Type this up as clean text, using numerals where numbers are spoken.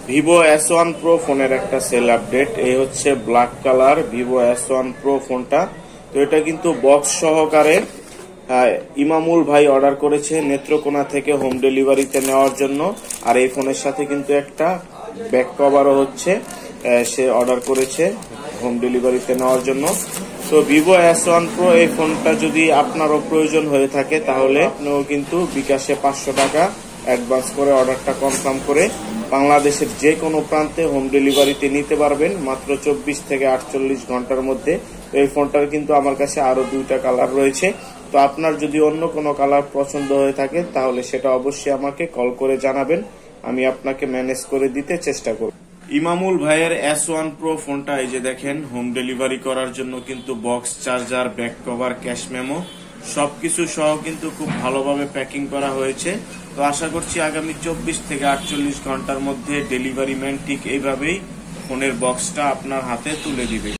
Vivo S1 Pro ফোনের একটা sell update. এই হচ্ছে black colour Vivo S1 Pro ফোনটা। তো এটা কিন্তু বক্স সহকারে ইমামুল ভাই অর্ডার করেছে নেত্রকোনা থেকে হোম ডেলিভারিতে নেওয়ার জন্য। আর এই ফোনের সাথে কিন্তু একটা ব্যাক কভারও হচ্ছে, সে অর্ডার করেছে হোম ডেলিভারিতে নেওয়ার জন্য। তো ভিভো S1 Pro এই ফোনটা যদি আপনারও প্রয়োজন হয়ে থাকে তাহলে আপনিও কিন্তু বিকাশে 500 টাকা অ্যাডভান্স করে অর্ডারটা কনফার্ম করে বাংলাদেশের যে কোনো প্রান্তে হোম ডেলিভারিতে নিতে পারবেন মাত্র 24 থেকে 48 ঘন্টার মধ্যে। তো এই ফোনটার কিন্তু আমার কাছে আরো 2টা কালার রয়েছে। তো আপনার যদি অন্য কোনো কালার পছন্দ হয়ে থাকে তাহলে সেটা অবশ্যই আমাকে কল করে জানাবেন, আমি আপনাকে ম্যানেজ করে দিতে চেষ্টা করব। ইমামুল ভাইয়ের S1 Pro ফোনটা এই যে দেখেন, হোম ডেলিভারি করার জন্য কিন্তু box, charger, back cover, cash memo সবকিছু সহ কিন্তু খুব ভালোভাবে প্যাকিং করা হয়েছে। তো আশা করছি আগামী 24 থেকে 48 ঘন্টার মধ্যে ডেলিভারি ম্যান ঠিক এইভাবেই ফোনের বক্সটা আপনার হাতে তুলে দিবে।